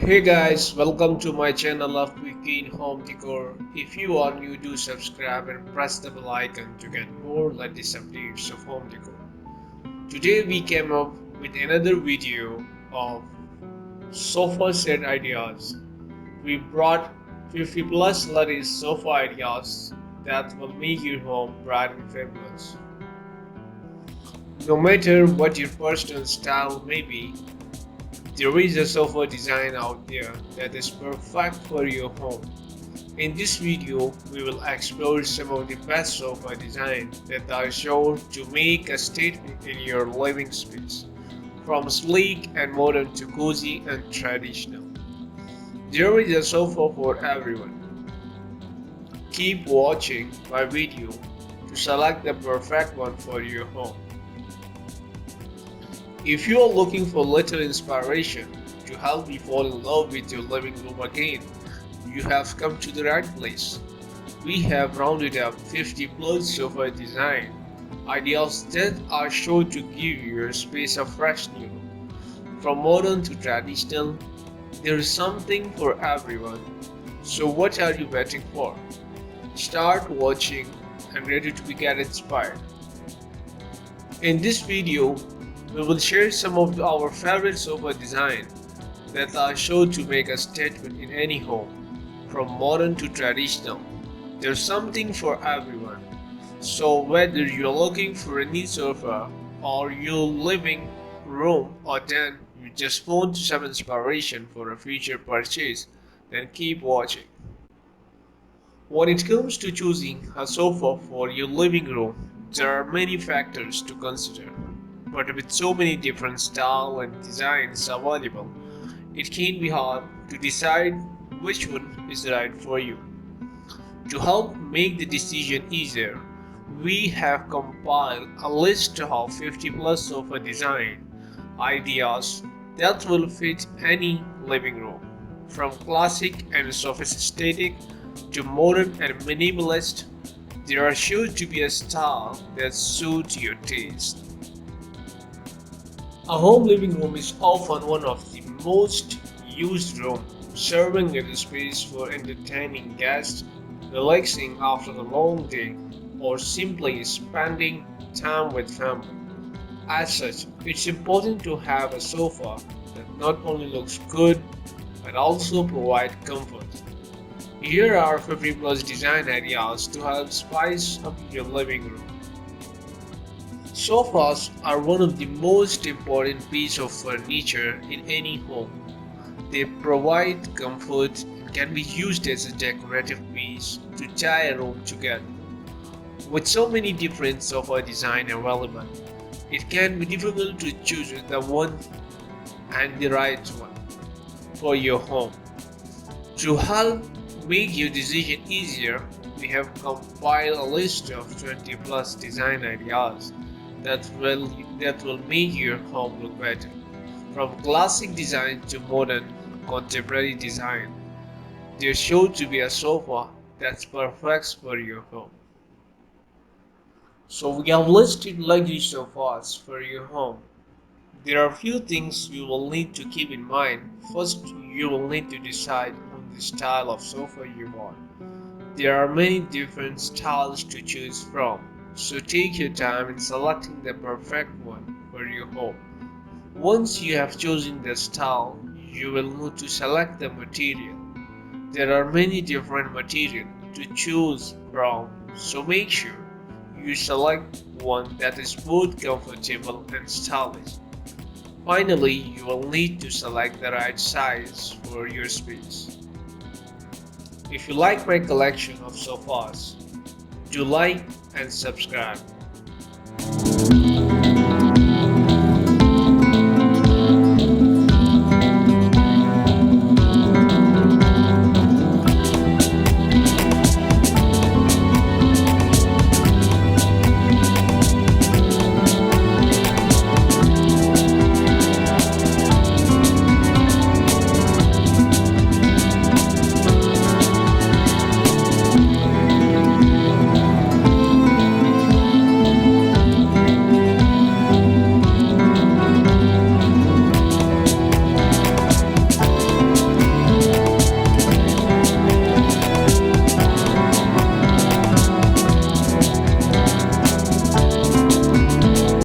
Hey guys, welcome to my channel of FBqueen Home Decor. If you are new, do subscribe and press the bell icon to get more latest updates of home decor. Today we came up with another video of sofa set ideas. We brought 50 plus latest sofa ideas that will make your home bright and fabulous. No matter what your personal style may be, there is a sofa design out there that is perfect for your home. In this video, we will explore some of the best sofa designs that are sure to make a statement in your living space, from sleek and modern to cozy and traditional. There is a sofa for everyone. Keep watching my video to select the perfect one for your home. If you are looking for little inspiration to help you fall in love with your living room again, you have come to the right place. We have rounded up 50 plus sofa design ideas that are sure to give your space a fresh new look. From modern to traditional, there is something for everyone. So what are you waiting for? Start watching and ready to get inspired. In this video, we will share some of our favorite sofa designs that are sure to make a statement in any home, from modern to traditional. There's something for everyone. So whether you're looking for a new sofa or your living room, or then you just want some inspiration for a future purchase, then keep watching. When it comes to choosing a sofa for your living room, there are many factors to consider. But with so many different styles and designs available, it can be hard to decide which one is right for you. To help make the decision easier, we have compiled a list of 50 plus sofa design ideas that will fit any living room, from classic and sophisticated to modern and minimalist. There are sure to be a style that suits your taste. A home living room is often one of the most used rooms, serving as a space for entertaining guests, relaxing after a long day, or simply spending time with family. As such, it's important to have a sofa that not only looks good but also provides comfort. Here are 50 plus design ideas to help spice up your living room. Sofas are one of the most important pieces of furniture in any home. They provide comfort and can be used as a decorative piece to tie a room together. With so many different sofa designs available, it can be difficult to choose the one and the right one for your home. To help make your decision easier, we have compiled a list of 20 plus design ideas that will make your home look better. From classic design to modern contemporary design, there's sure to be a sofa that's perfect for your home. So we have listed luxury sofas for your home. There are a few things you will need to keep in mind. First, you will need to decide on the style of sofa you want. There are many different styles to choose from, so take your time in selecting the perfect one for your home. Once you have chosen the style, you will need to select the material. There are many different materials to choose from, so make sure you select one that is both comfortable and stylish. Finally, you will need to select the right size for your space. If you like my collection of sofas, do like and subscribe.